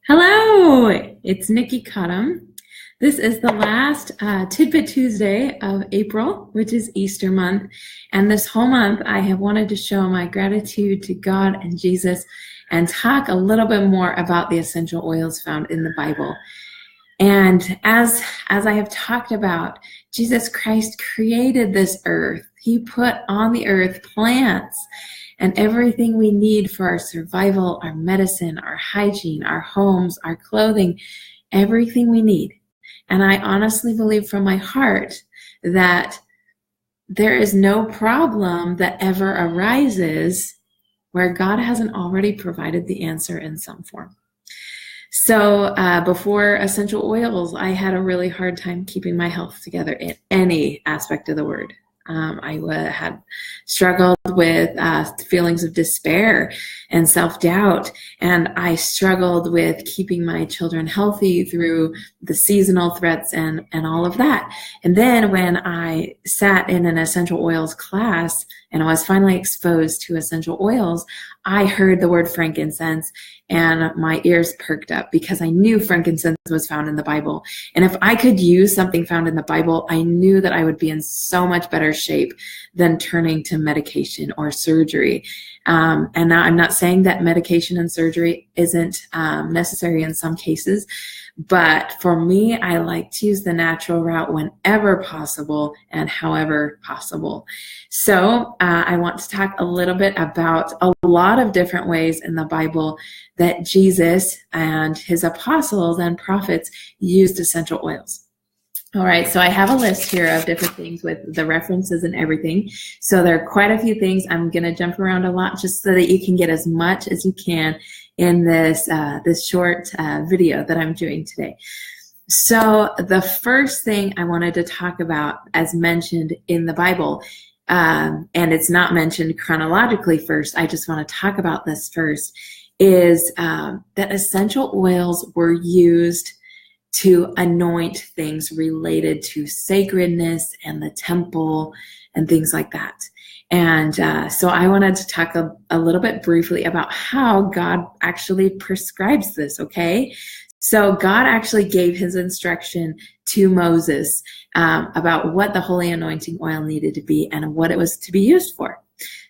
Hello, it's Nikki Cottom. This is the last Tidbit Tuesday of April, which is Easter month. And this whole month, I have wanted to show my gratitude to God and Jesus and talk a little bit more about the essential oils found in the Bible. And as I have talked about, Jesus Christ created this earth. He put on the earth plants and everything we need for our survival, our medicine, our hygiene, our homes, our clothing, everything we need. And I honestly believe from my heart that there is no problem that ever arises where God hasn't already provided the answer in some form. So before essential oils, I had a really hard time keeping my health together in any aspect of the word. I had struggled with feelings of despair and self-doubt, and I struggled with keeping my children healthy through the seasonal threats and all of that. And then when I sat in an essential oils class and I was finally exposed to essential oils, I heard the word frankincense and my ears perked up because I knew frankincense was found in the Bible. And if I could use something found in the Bible, I knew that I would be in so much better shape than turning to medication or surgery. And now I'm not saying that medication and surgery isn't necessary in some cases, but for me, I like to use the natural route whenever possible and however possible. So I want to talk a little bit about a lot of different ways in the Bible that Jesus and his apostles and prophets used essential oils. All right, so I have a list here of different things with the references and everything. So there are quite a few things. I'm going to jump around a lot just so that you can get as much as you can in this short video that I'm doing today. So the first thing I wanted to talk about, as mentioned in the Bible, and it's not mentioned chronologically first, I just want to talk about this first, is that essential oils were used to anoint things related to sacredness and the temple and things like that. And so I wanted to talk a little bit briefly about how God actually prescribes this, okay? So God actually gave his instruction to Moses about what the holy anointing oil needed to be and what it was to be used for.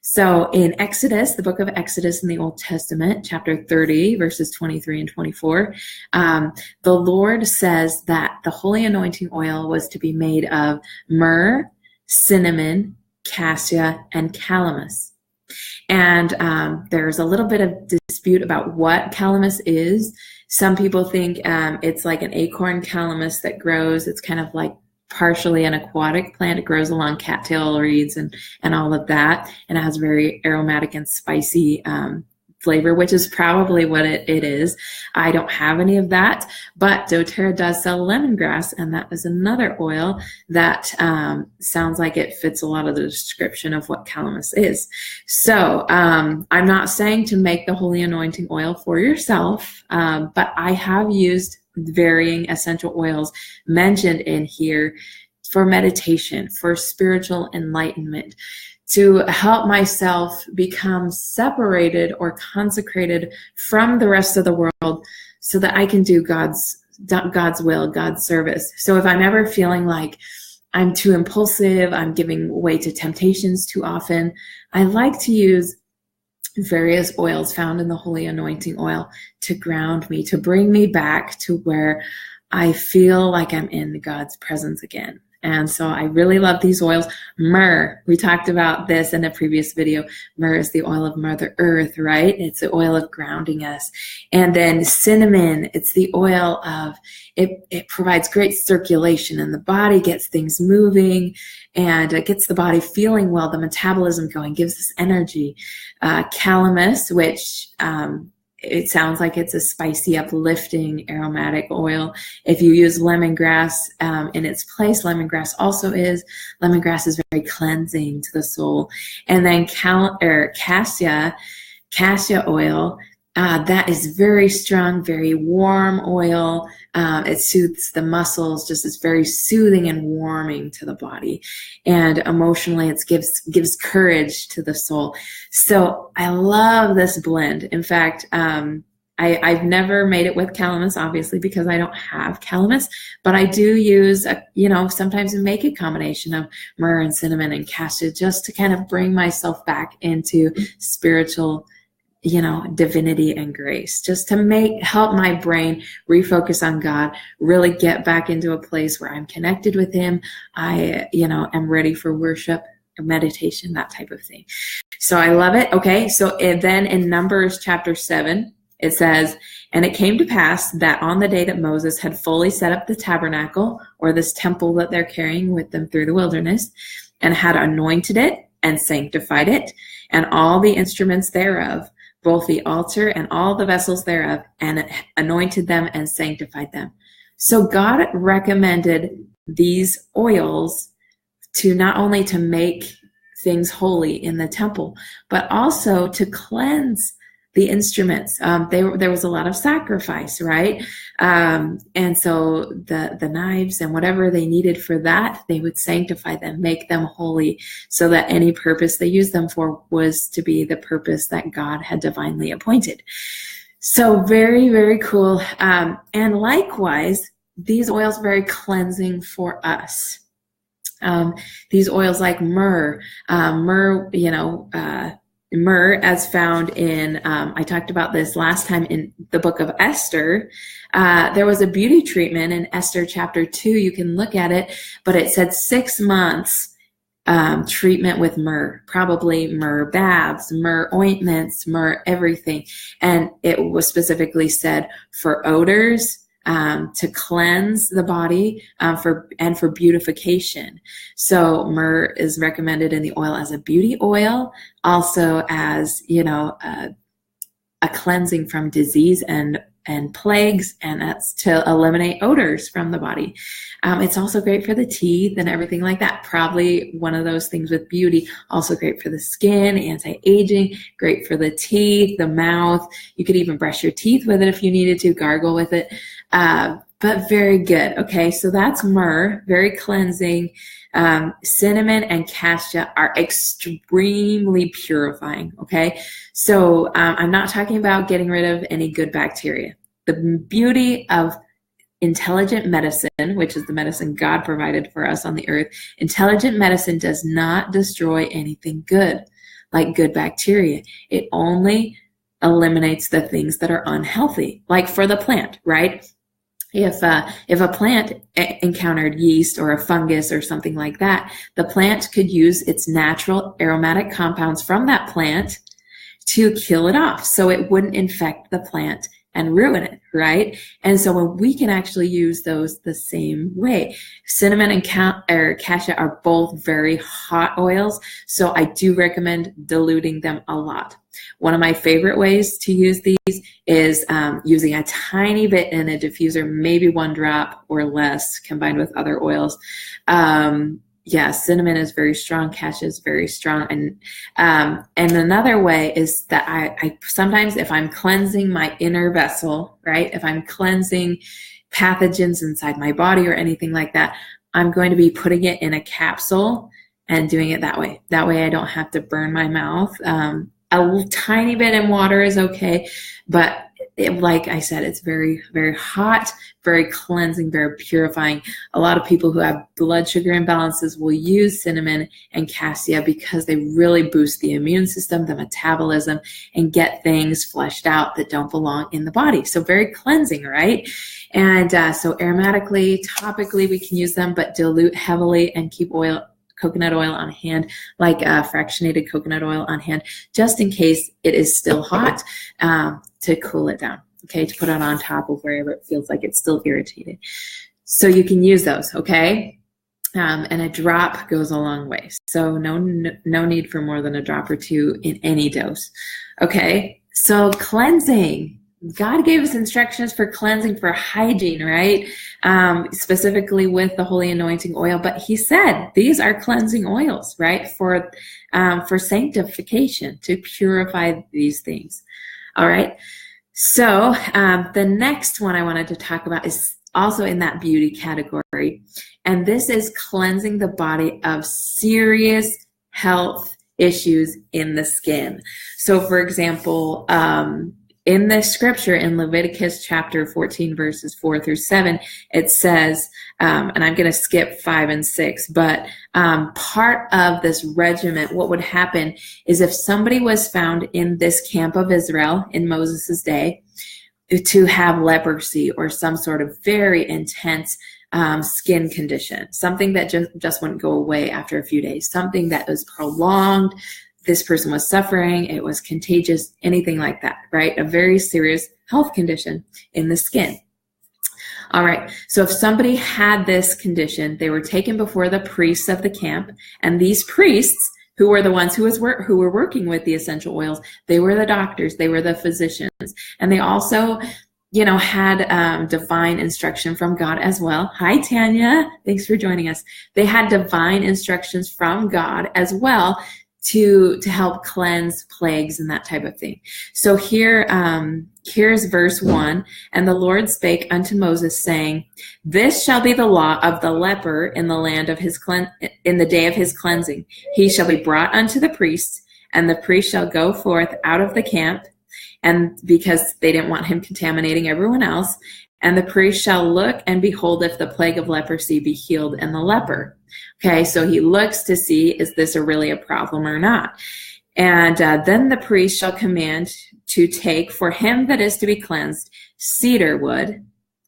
So in Exodus, the book of Exodus in the Old Testament, chapter 30, verses 23 and 24, the Lord says that the holy anointing oil was to be made of myrrh, cinnamon, cassia, and calamus. And there's a little bit of dispute about what calamus is. Some people think it's like an acorn calamus that grows. It's kind of like partially an aquatic plant. It grows along cattail reeds and all of that. And it has very aromatic and spicy flavor, which is probably what it is. I don't have any of that, but doTERRA does sell lemongrass, and that is another oil that sounds like it fits a lot of the description of what calamus is. So I'm not saying to make the holy anointing oil for yourself, but I have used varying essential oils mentioned in here for meditation, for spiritual enlightenment, to help myself become separated or consecrated from the rest of the world so that I can do God's will, God's service. So if I'm ever feeling like I'm too impulsive, I'm giving way to temptations too often, I like to use various oils found in the holy anointing oil to ground me, to bring me back to where I feel like I'm in God's presence again. And so I really love these oils. Myrrh, we talked about this in a previous video. Myrrh is the oil of Mother Earth, right? It's the oil of grounding us. And then cinnamon, it's the oil of, it provides great circulation in the body, gets things moving, and it gets the body feeling well, the metabolism going, gives us energy. Calamus, which it sounds like it's a spicy, uplifting, aromatic oil. If you use lemongrass in its place, lemongrass also is. Lemongrass is very cleansing to the soul. And then cassia oil, that is very strong, very warm oil. It soothes the muscles, just is very soothing and warming to the body. And emotionally, it gives courage to the soul. So I love this blend. In fact, I've never made it with calamus, obviously, because I don't have calamus, but I do use, sometimes make a combination of myrrh and cinnamon and cassia just to kind of bring myself back into spiritual, divinity and grace, just to help my brain refocus on God, really get back into a place where I'm connected with him. I, am ready for worship, meditation, that type of thing. So I love it. Okay. So then in Numbers chapter 7, it says, and it came to pass that on the day that Moses had fully set up the tabernacle, or this temple that they're carrying with them through the wilderness, and had anointed it and sanctified it, and all the instruments thereof, both the altar and all the vessels thereof, and anointed them and sanctified them. So God recommended these oils to not only to make things holy in the temple, but also to cleanse the instruments. There was a lot of sacrifice, right? And so the knives and whatever they needed for that, they would sanctify them, make them holy, so that any purpose they used them for was to be the purpose that God had divinely appointed. So very, very cool. And likewise, these oils are very cleansing for us. These oils like myrrh, myrrh, as found in, I talked about this last time in the book of Esther. There was a beauty treatment in Esther chapter 2. You can look at it, but it said 6 months treatment with myrrh, probably myrrh baths, myrrh ointments, myrrh everything. And it was specifically said for odors, to cleanse the body, for beautification. So myrrh is recommended in the oil as a beauty oil, also as, a cleansing from disease and plagues, and that's to eliminate odors from the body. It's also great for the teeth and everything like that. Probably one of those things with beauty. Also great for the skin, anti-aging, great for the teeth, the mouth. You could even brush your teeth with it if you needed to, gargle with it. But very good. Okay, so that's myrrh, very cleansing. Cinnamon and cassia are extremely purifying. Okay, so I'm not talking about getting rid of any good bacteria. The beauty of intelligent medicine, which is the medicine God provided for us on the earth, intelligent medicine does not destroy anything good, like good bacteria. It only eliminates the things that are unhealthy, like for the plant, right? If a plant encountered yeast or a fungus or something like that, the plant could use its natural aromatic compounds from that plant to kill it off, so it wouldn't infect the plant and ruin it, right? And so when we can actually use those the same way. Cinnamon and cassia are both very hot oils, so I do recommend diluting them a lot. One of my favorite ways to use these is using a tiny bit in a diffuser, maybe 1 drop or less, combined with other oils. Cinnamon is very strong, cassia is very strong, and another way is that I sometimes, if I'm cleansing my inner vessel, right, if I'm cleansing pathogens inside my body or anything like that, I'm going to be putting it in a capsule and doing it that way. That way I don't have to burn my mouth. A tiny bit in water is okay, but like I said, it's very, very hot, very cleansing, very purifying. A lot of people who have blood sugar imbalances will use cinnamon and cassia because they really boost the immune system, the metabolism, and get things flushed out that don't belong in the body. So very cleansing, right? And so aromatically, topically, we can use them, but dilute heavily and keep coconut oil on hand, like fractionated coconut oil on hand, just in case it is still hot, to cool it down, okay, to put it on top of wherever it feels like it's still irritated. So you can use those, okay? And a drop goes a long way. So no need for more than a drop or 2 in any dose, okay? So cleansing. God gave us instructions for cleansing, for hygiene, right? Specifically with the holy anointing oil. But he said these are cleansing oils, right? For sanctification, to purify these things. All right. So the next one I wanted to talk about is also in that beauty category. And this is cleansing the body of serious health issues in the skin. So for example, in this scripture in Leviticus chapter 14, verses 4 through 7, it says, and I'm going to skip 5 and 6, but part of this regiment, what would happen is if somebody was found in this camp of Israel in Moses' day to have leprosy or some sort of very intense skin condition, something that just wouldn't go away after a few days, something that was prolonged, this person was suffering, it was contagious, anything like that, right? A very serious health condition in the skin. All right, so if somebody had this condition, they were taken before the priests of the camp, and these priests, who were the ones who were working with the essential oils, they were the doctors, they were the physicians, and they also, had divine instruction from God as well. Hi, Tanya. Thanks for joining us. They had divine instructions from God as well to help cleanse plagues and that type of thing. So here's verse 1. And the Lord spake unto Moses, saying, This shall be the law of the leper in the land of in the day of his cleansing. He shall be brought unto the priest, and the priest shall go forth out of the camp, and because they didn't want him contaminating everyone else, and the priest shall look and behold if the plague of leprosy be healed in the leper. Okay, so he looks to see, is this really a problem or not? And then the priest shall command to take for him that is to be cleansed cedar wood,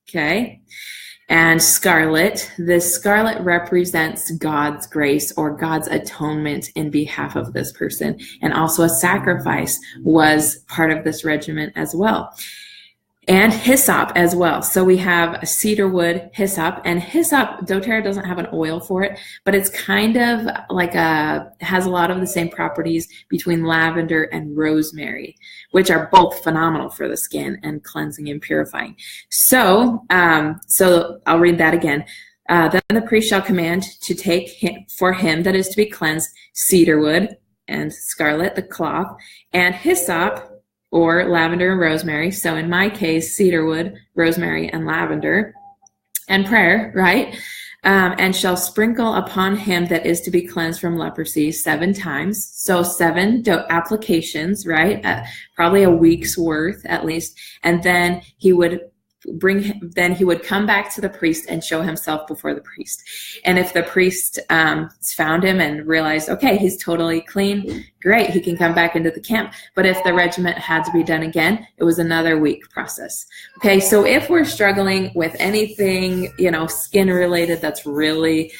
okay, and scarlet. This scarlet represents God's grace or God's atonement in behalf of this person. And also a sacrifice was part of this regimen as well. And hyssop as well. So we have cedar wood, hyssop, and hyssop, doTERRA doesn't have an oil for it, but it's kind of like has a lot of the same properties between lavender and rosemary, which are both phenomenal for the skin and cleansing and purifying. So I'll read that again. Then the priest shall command to take for him that is to be cleansed cedar wood and scarlet, the cloth, and hyssop, or lavender and rosemary. So in my case, cedarwood, rosemary, and lavender, and prayer, right? And shall sprinkle upon him that is to be cleansed from leprosy 7 times. So 7 applications, right? Probably a week's worth at least. And then he would come back to the priest and show himself before the priest. And if the priest found him and realized, okay, he's totally clean, great, he can come back into the camp. But if the regiment had to be done again, it was another week process. Okay, so if we're struggling with anything, skin related, that's really,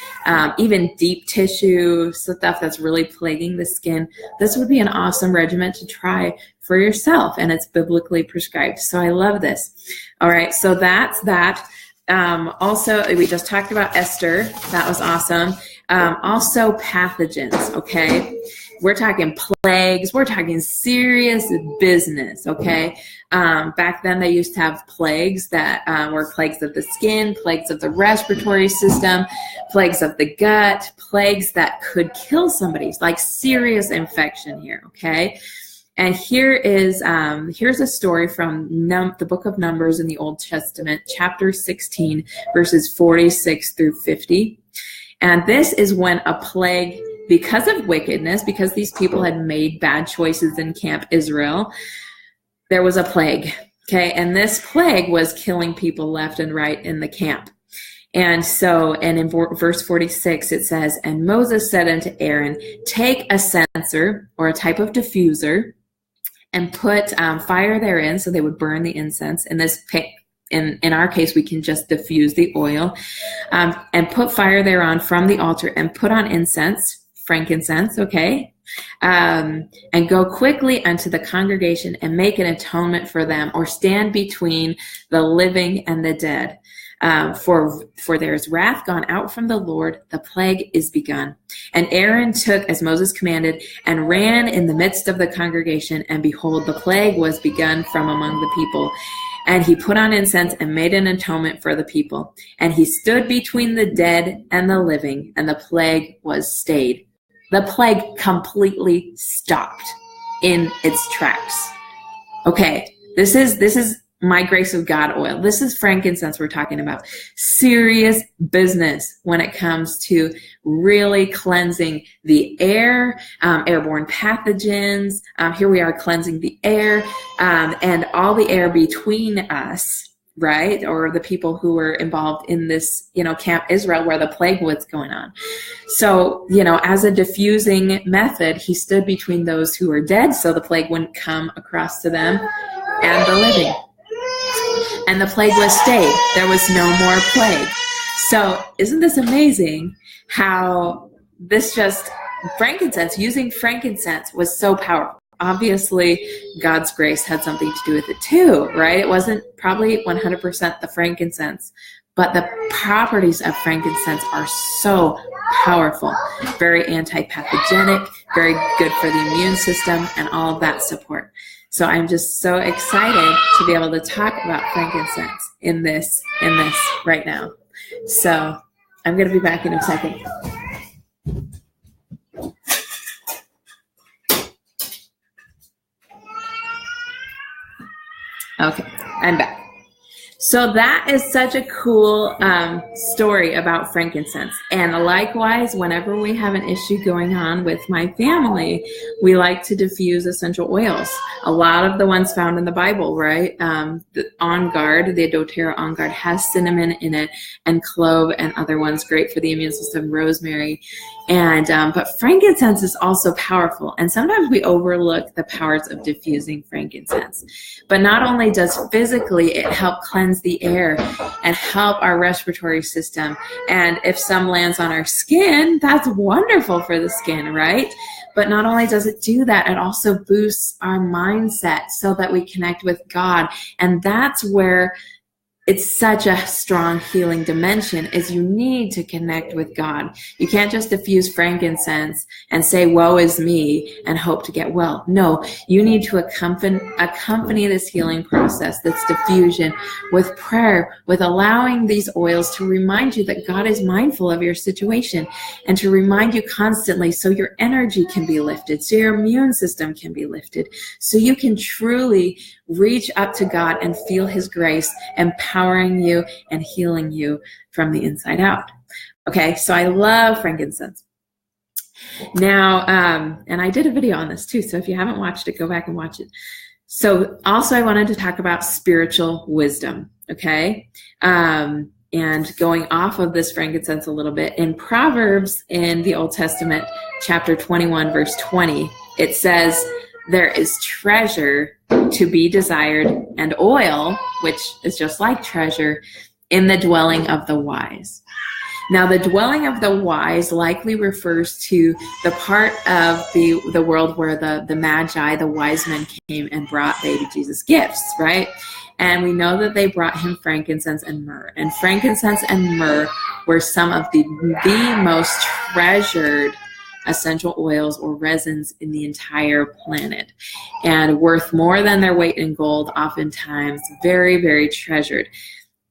even deep tissue stuff that's really plaguing the skin, this would be an awesome regimen to try for yourself, and it's biblically prescribed. So I love this. All right, so that's that. Also, we just talked about Esther. That was awesome. Also pathogens, okay? We're talking plagues. We're talking serious business, okay? Back then, they used to have plagues that were plagues of the skin, plagues of the respiratory system, plagues of the gut, plagues that could kill somebody, like serious infection here, okay? And here's a story from the book of Numbers in the Old Testament, chapter 16, verses 46 through 50. And this is when a plague, because of wickedness, because these people had made bad choices in Camp Israel, there was a plague, okay? And this plague was killing people left and right in the camp. And in verse 46, it says, And Moses said unto Aaron, Take a censer, or a type of diffuser, and put fire therein, so they would burn the incense. In our case, we can just diffuse the oil, and put fire thereon from the altar, and put on incense, frankincense, okay? And go quickly unto the congregation and make an atonement for them, or stand between the living and the dead. For there is wrath gone out from the Lord, the plague is begun. And Aaron took as Moses commanded, and ran in the midst of the congregation, and behold, the plague was begun from among the people. And he put on incense and made an atonement for the people. And he stood between the dead and the living, and the plague was stayed. The plague completely stopped in its tracks. Okay, this is my grace of God oil. This is frankincense we're talking about. Serious business when it comes to really cleansing the air, airborne pathogens. Here we are cleansing the air and all the air between us, right? Or the people who were involved in this, Camp Israel where the plague was going on. So, as a diffusing method, he stood between those who were dead so the plague wouldn't come across to them and the living. And the plague was stayed. There was no more plague. So isn't this amazing how using frankincense was so powerful? Obviously, God's grace had something to do with it too, right? It wasn't probably 100% the frankincense, but the properties of frankincense are so powerful, very anti-pathogenic, very good for the immune system, and all of that support. So I'm just so excited to be able to talk about frankincense in this right now. So I'm going to be back in a second. Okay, I'm back. So that is such a cool story about frankincense. And likewise, whenever we have an issue going on with my family, we like to diffuse essential oils. A lot of the ones found in the Bible, right? The On Guard, the doTERRA On Guard has cinnamon in it, and clove and other ones great for the immune system, rosemary. And but frankincense is also powerful. And sometimes we overlook the powers of diffusing frankincense. But not only does physically it help cleanse the air and help our respiratory system, and if some lands on our skin, that's wonderful for the skin, right? But not only does it do that, it also boosts our mindset so that we connect with God. And that's where it's such a strong healing dimension, is you need to connect with God. You can't just diffuse frankincense and say, woe is me, and hope to get well. No, you need to accompany this healing process, this diffusion, with prayer, with allowing these oils to remind you that God is mindful of your situation, and to remind you constantly so your energy can be lifted, so your immune system can be lifted, so you can truly reach up to God and feel his grace empowering you and healing you from the inside out. Okay, so I love frankincense. Now, and I did a video on this too, so if you haven't watched it, go back and watch it. So also I wanted to talk about spiritual wisdom, okay? And going off of this frankincense a little bit, in Proverbs in the Old Testament, chapter 21, verse 20, it says, there is treasure to be desired and oil, which is just like treasure, in the dwelling of the wise. Now, the dwelling of the wise likely refers to the part of the world where the magi, the wise men, came and brought baby Jesus gifts, right? And we know that they brought him frankincense and myrrh. And frankincense and myrrh were some of the most treasured essential oils or resins in the entire planet, and worth more than their weight in gold, oftentimes very, very treasured.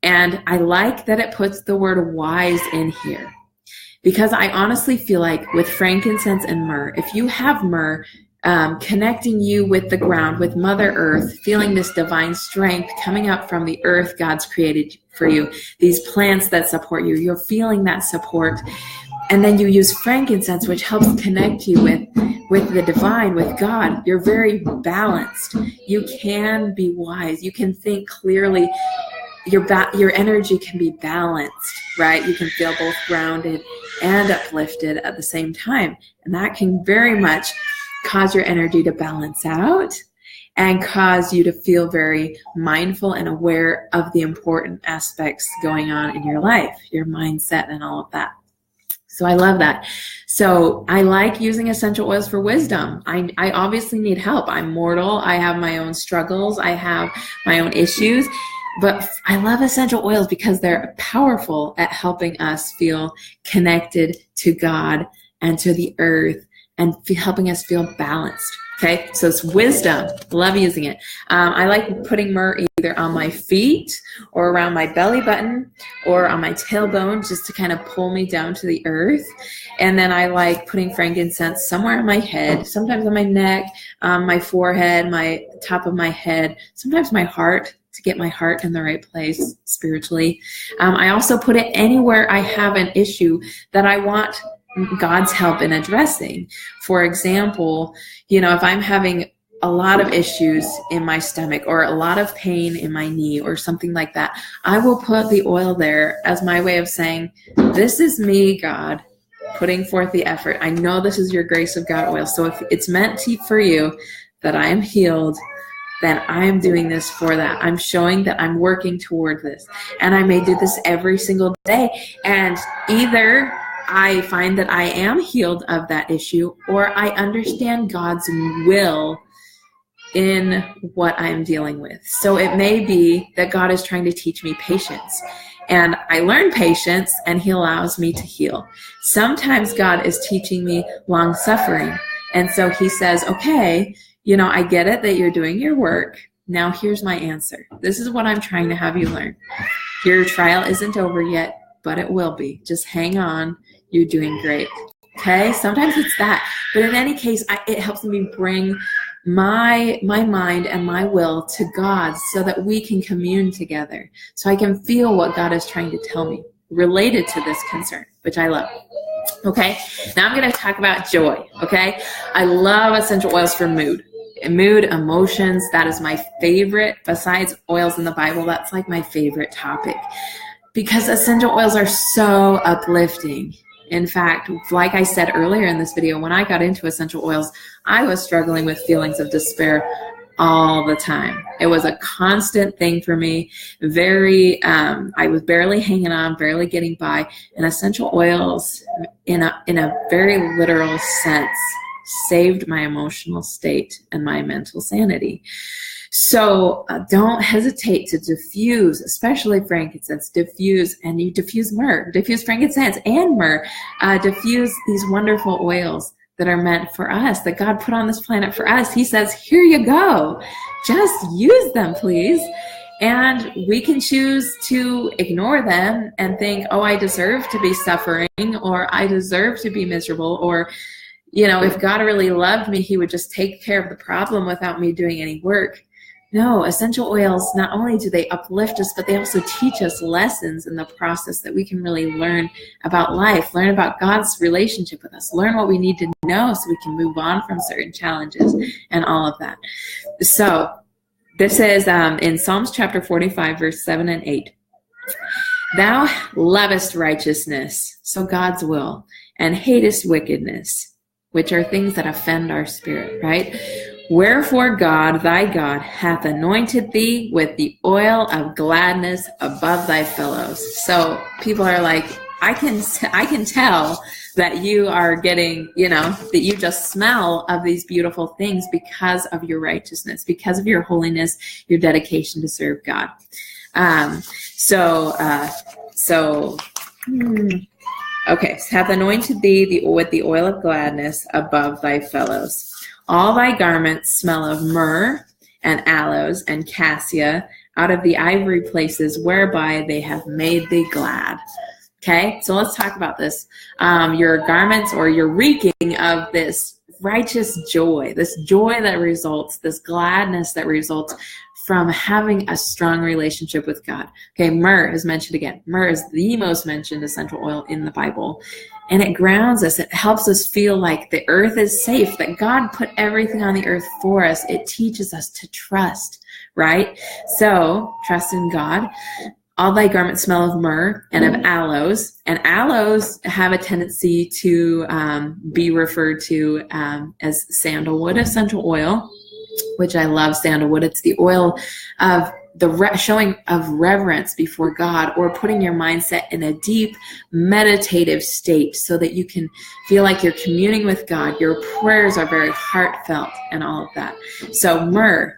And I like that it puts the word wise in here, because I honestly feel like with frankincense and myrrh, if you have myrrh connecting you with the ground, with Mother Earth, feeling this divine strength coming up from the earth God's created for you, these plants that support you, you're feeling that support. And then you use frankincense, which helps connect you with the divine, with God. You're very balanced. You can be wise. You can think clearly. Your energy can be balanced, right? You can feel both grounded and uplifted at the same time. And that can very much cause your energy to balance out and cause you to feel very mindful and aware of the important aspects going on in your life, your mindset and all of that. So I love that. So I like using essential oils for wisdom. I obviously need help. I'm mortal. I have my own struggles. I have my own issues. But I love essential oils because they're powerful at helping us feel connected to God and to the earth and helping us feel balanced. Okay, so it's wisdom. Love using it. I like putting myrrh either on my feet or around my belly button or on my tailbone just to kind of pull me down to the earth. And then I like putting frankincense somewhere on my head, sometimes on my neck, my forehead, my top of my head, sometimes my heart to get my heart in the right place spiritually. I also put it anywhere I have an issue that I want God's help in addressing. For example, if I'm having a lot of issues in my stomach or a lot of pain in my knee or something like that, I will put the oil there as my way of saying, this is me, God, putting forth the effort. I know this is your grace of God oil. So if it's meant for you that I am healed, then I am doing this for that. I'm showing that I'm working toward this. And I may do this every single day. And either I find that I am healed of that issue, or I understand God's will in what I'm dealing with. So it may be that God is trying to teach me patience, and I learn patience and he allows me to heal. Sometimes God is teaching me long suffering. And so he says, okay, I get it that you're doing your work. Now here's my answer. This is what I'm trying to have you learn. Your trial isn't over yet, but it will be. Just hang on. You're doing great. Okay? Sometimes it's that. But in any case, it helps me bring my mind and my will to God so that we can commune together. So I can feel what God is trying to tell me related to this concern, which I love. Okay? Now I'm going to talk about joy. Okay? I love essential oils for mood, emotions. That is my favorite. Besides oils in the Bible, that's like my favorite topic because essential oils are so uplifting. In fact, like I said earlier in this video, when I got into essential oils, I was struggling with feelings of despair all the time. It was a constant thing for me. I was barely hanging on, barely getting by. And essential oils, in a very literal sense, saved my emotional state and my mental sanity. So don't hesitate to diffuse, especially frankincense, and you diffuse myrrh, diffuse frankincense and myrrh, diffuse these wonderful oils that are meant for us, that God put on this planet for us. He says, here you go. Just use them, please. And we can choose to ignore them and think, oh, I deserve to be suffering, or I deserve to be miserable, or if God really loved me, he would just take care of the problem without me doing any work. No, essential oils, not only do they uplift us, but they also teach us lessons in the process that we can really learn about life, learn about God's relationship with us, learn what we need to know so we can move on from certain challenges and all of that. So this is in Psalms chapter 45, verse 7 and 8. Thou lovest righteousness, so God's will, and hatest wickedness, which are things that offend our spirit, right? Wherefore God, thy God, hath anointed thee with the oil of gladness above thy fellows. So people are like, I can tell that you are getting, that you just smell of these beautiful things because of your righteousness, because of your holiness, your dedication to serve God. Okay, hath anointed thee with the oil of gladness above thy fellows. All thy garments smell of myrrh and aloes and cassia out of the ivory places whereby they have made thee glad. Okay, so let's talk about this. Your garments, or your reeking of this righteous joy, this joy that results, this gladness that results from having a strong relationship with God. Okay, myrrh is mentioned again. Myrrh is the most mentioned essential oil in the Bible. And it grounds us. It helps us feel like the earth is safe, that God put everything on the earth for us. It teaches us to trust, right? So trust in God. All thy garments smell of myrrh and of aloes. And aloes have a tendency to be referred to as sandalwood essential oil, which I love sandalwood. It's the oil of the showing of reverence before God, or putting your mindset in a deep meditative state so that you can feel like you're communing with God. Your prayers are very heartfelt and all of that. So myrrh,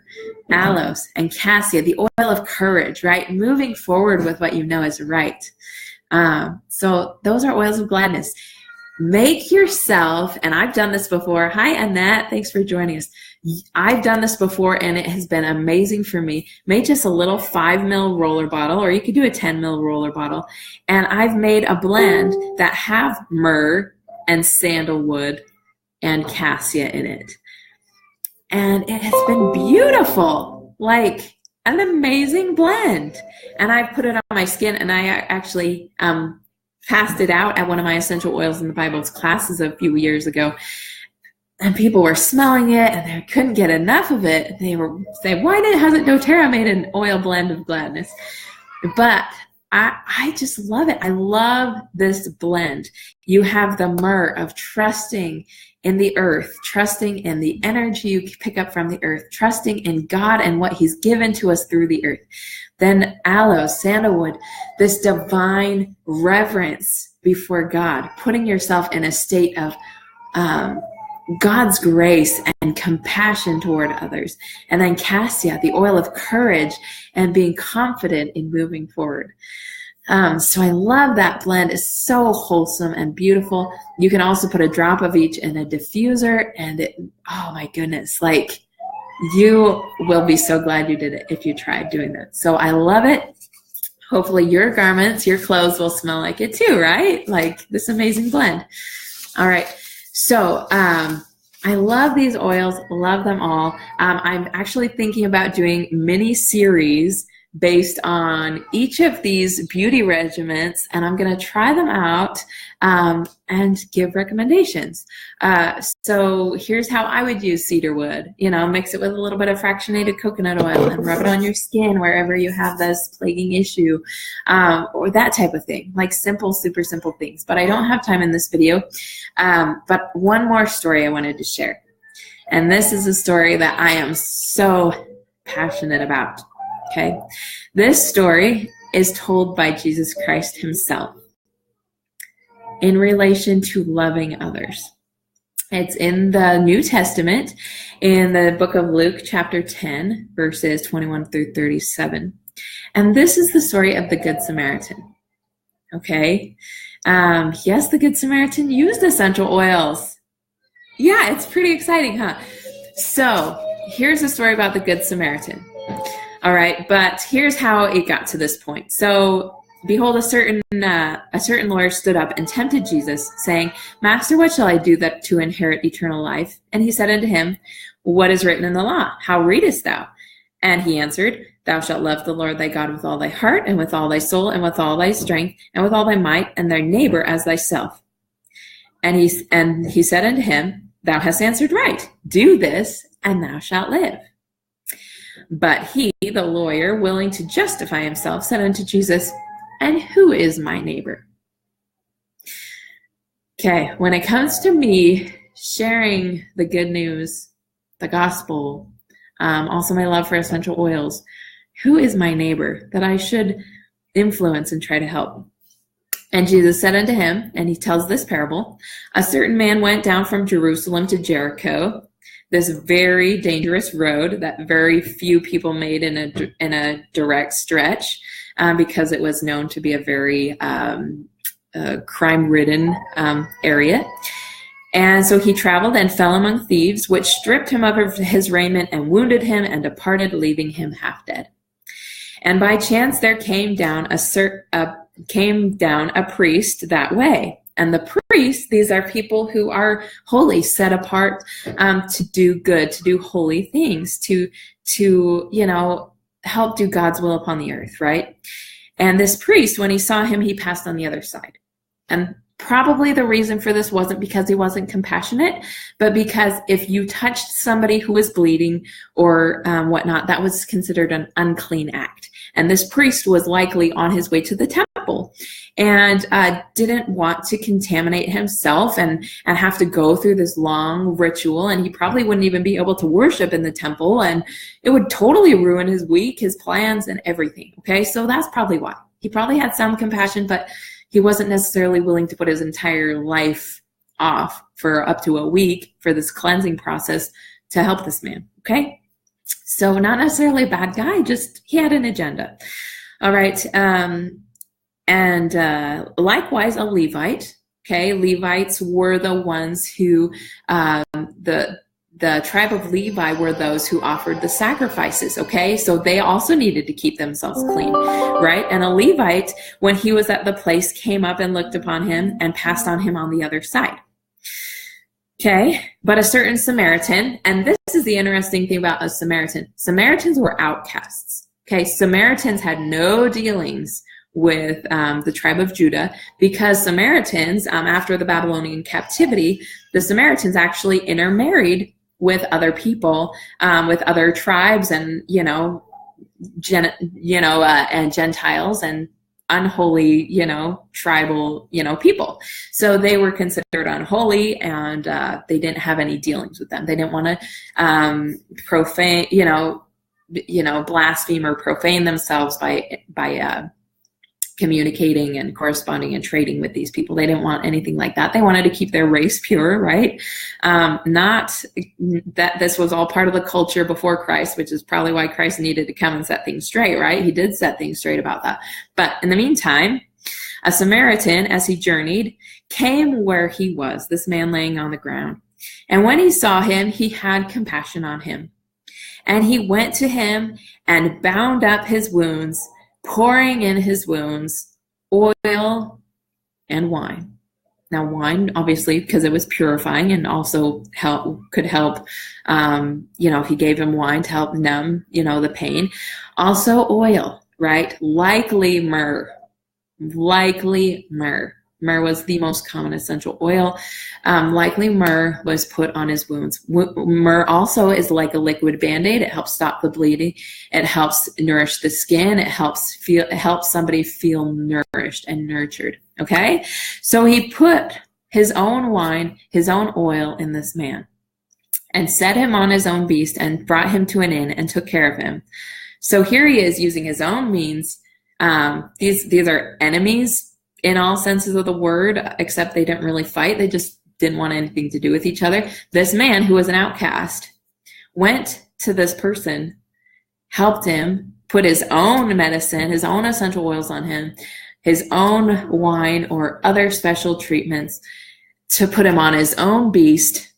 aloes, and cassia, the oil of courage, right? Moving forward with what you know is right. So those are oils of gladness. Make yourself, and I've done this before. Hi, Annette. Thanks for joining us. I've done this before, and it has been amazing for me. Make just a little 5 ml roller bottle, or you could do a 10 ml roller bottle. And I've made a blend that have myrrh and sandalwood and cassia in it. And it has been beautiful. Like, an amazing blend. And I put it on my skin, and I actually passed it out at one of my essential oils in the Bible's classes a few years ago. And people were smelling it, and they couldn't get enough of it. They were saying, why hasn't doTERRA made an oil blend of gladness? But I just love it. I love this blend. You have the myrrh of trusting in the earth, trusting in the energy you pick up from the earth, trusting in God and what he's given to us through the earth. Then aloes, sandalwood, this divine reverence before God, putting yourself in a state of God's grace and compassion toward others. And then cassia, the oil of courage and being confident in moving forward. So I love that blend. It's so wholesome and beautiful. You can also put a drop of each in a diffuser, and oh my goodness, like you will be so glad you did it if you tried doing that. So I love it. Hopefully your garments, your clothes will smell like it too, right? Like this amazing blend. All right. So I love these oils, love them all. I'm actually thinking about doing mini series based on each of these beauty regimens, and I'm going to try them out and give recommendations. So here's how I would use cedar wood. Mix it with a little bit of fractionated coconut oil and rub it on your skin wherever you have this plaguing issue, or that type of thing, like simple, super simple things. But I don't have time in this video. But one more story I wanted to share. And this is a story that I am so passionate about. Okay, this story is told by Jesus Christ himself in relation to loving others. It's in the New Testament, in the book of Luke, chapter 10, verses 21 through 37. And this is the story of the Good Samaritan. Okay, yes, the Good Samaritan used essential oils. Yeah, it's pretty exciting, huh? So here's the story about the Good Samaritan. All right, but here's how it got to this point. So, behold, a certain lawyer stood up and tempted Jesus, saying, Master, what shall I do to inherit eternal life? And he said unto him, What is written in the law? How readest thou? And he answered, Thou shalt love the Lord thy God with all thy heart, and with all thy soul, and with all thy strength, and with all thy might, and thy neighbor as thyself. And he said unto him, Thou hast answered right. Do this, and thou shalt live. But he, the lawyer, willing to justify himself, said unto Jesus, And who is my neighbor? Okay, when it comes to me sharing the good news, the gospel, also my love for essential oils, who is my neighbor that I should influence and try to help? And Jesus said unto him, and he tells this parable, a certain man went down from Jerusalem to Jericho, this very dangerous road that very few people made in a direct stretch, because it was known to be a very crime-ridden area. And so he traveled and fell among thieves, which stripped him of his raiment and wounded him and departed, leaving him half dead. And by chance there came down a priest that way. And the priests, these are people who are holy, set apart to do good, to do holy things, to help do God's will upon the earth, right? And this priest, when he saw him, he passed on the other side. And probably the reason for this wasn't because he wasn't compassionate, but because if you touched somebody who was bleeding or whatnot, that was considered an unclean act. And this priest was likely on his way to the temple and didn't want to contaminate himself and have to go through this long ritual. And he probably wouldn't even be able to worship in the temple. And it would totally ruin his week, his plans, and everything. Okay, so that's probably why. He probably had some compassion, but he wasn't necessarily willing to put his entire life off for up to a week for this cleansing process to help this man, okay? So not necessarily a bad guy, just he had an agenda. All right, and likewise a Levite, okay? Levites were the ones who, the tribe of Levi were those who offered the sacrifices, okay? So they also needed to keep themselves clean, right? And a Levite, when he was at the place, came up and looked upon him and passed on him on the other side. Okay, but a certain Samaritan, and this is the interesting thing about a Samaritan. Samaritans were outcasts, Okay, Samaritans had no dealings with the tribe of Judah, because Samaritans, after the Babylonian captivity, the Samaritans actually intermarried with other people, with other tribes, and and Gentiles and unholy, tribal, people. So they were considered unholy, and they didn't have any dealings with them. They didn't want to profane, blaspheme or profane themselves by communicating and corresponding and trading with these people. They didn't want anything like that. They wanted to keep their race pure, right? Not that this was all part of the culture before Christ, which is probably why Christ needed to come and set things straight, right? He did set things straight about that. But in the meantime, a Samaritan, as he journeyed, came where he was, this man laying on the ground. And when he saw him, he had compassion on him. And he went to him and bound up his wounds, pouring in his wounds oil and wine. Now, wine, obviously, because it was purifying and also could help, he gave him wine to help numb, the pain. Also oil, right? Likely myrrh. Myrrh was the most common essential oil. Likely myrrh was put on his wounds. Myrrh also is like a liquid Band-Aid. It helps stop the bleeding. It helps nourish the skin. It helps somebody feel nourished and nurtured. Okay? So he put his own wine, his own oil in this man, and set him on his own beast and brought him to an inn and took care of him. So here he is using his own means. These are enemies in all senses of the word, except they didn't really fight. They just didn't want anything to do with each other. This man, who was an outcast, went to this person, helped him, put his own medicine, his own essential oils on him, his own wine or other special treatments to put him on his own beast,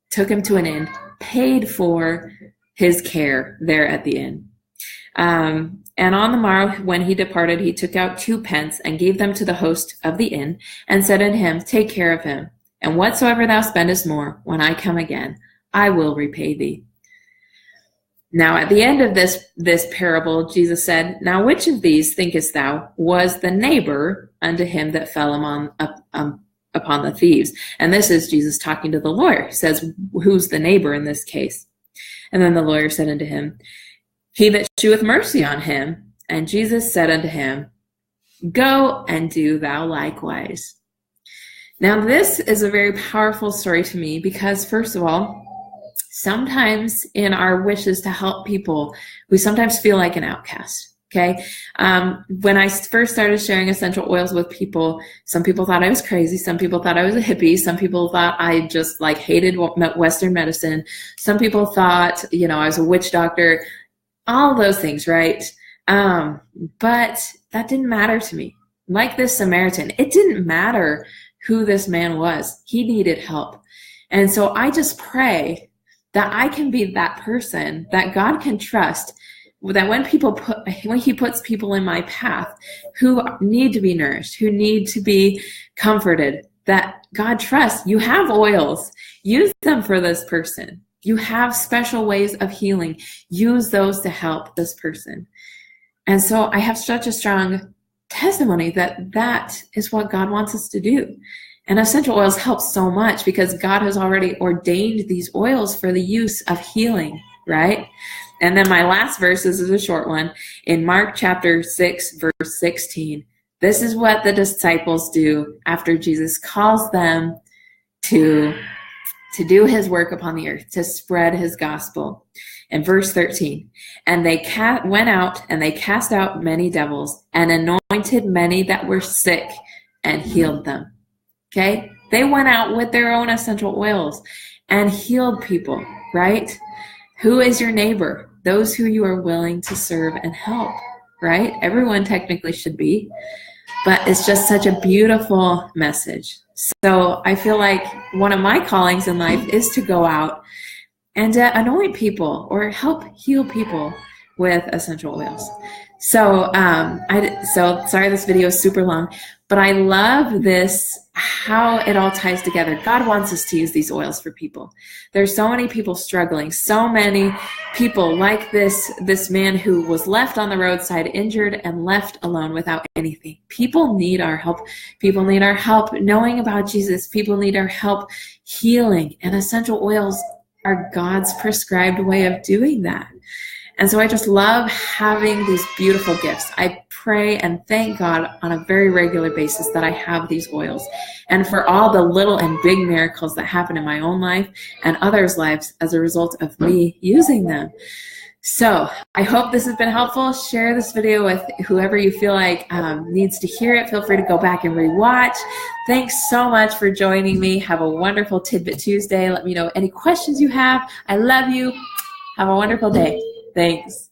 took him to an inn, paid for his care there at the inn. And on the morrow, when he departed, he took out 2 pence and gave them to the host of the inn, and said unto him, Take care of him, and whatsoever thou spendest more, when I come again, I will repay thee. Now at the end of this parable, Jesus said, Now which of these, thinkest thou, was the neighbor unto him that fell upon the thieves? And this is Jesus talking to the lawyer. He says, Who's the neighbor in this case? And then the lawyer said unto him, He that sheweth mercy on him. And Jesus said unto him, Go and do thou likewise. Now this is a very powerful story to me, because first of all, sometimes in our wishes to help people, we sometimes feel like an outcast. Okay. When I first started sharing essential oils with people, some people thought I was crazy. Some people thought I was a hippie. Some people thought I just hated Western medicine. Some people thought, I was a witch doctor. All those things, right? But that didn't matter to me. Like this Samaritan, it didn't matter who this man was. He needed help. And so I just pray that I can be that person that God can trust, that when he puts people in my path who need to be nourished, who need to be comforted, that God trusts. You have oils. Use them for this person. You have special ways of healing. Use those to help this person. And so I have such a strong testimony that is what God wants us to do. And essential oils help so much because God has already ordained these oils for the use of healing, right? And then my last verse, this is a short one, in Mark chapter 6, verse 16. This is what the disciples do after Jesus calls them to do his work upon the earth, to spread his gospel. In verse 13, and they went out and they cast out many devils and anointed many that were sick and healed them. Okay? They went out with their own essential oils and healed people, right? Who is your neighbor? Those who you are willing to serve and help, right? Everyone technically should be, but it's just such a beautiful message. So I feel like one of my callings in life is to go out and anoint people or help heal people with essential oils. So, so sorry this video is super long, But I love this, how it all ties together. God wants us to use these oils for people. There's so many people struggling, so many people like this man who was left on the roadside, injured and left alone without anything. People need our help. People need our help knowing about Jesus. People need our help healing. And essential oils are God's prescribed way of doing that. And so I just love having these beautiful gifts. I pray and thank God on a very regular basis that I have these oils, and for all the little and big miracles that happen in my own life and others' lives as a result of me using them. So I hope this has been helpful. Share this video with whoever you feel like needs to hear it. Feel free to go back and rewatch. Thanks so much for joining me. Have a wonderful Tidbit Tuesday. Let me know any questions you have. I love you. Have a wonderful day. Thanks.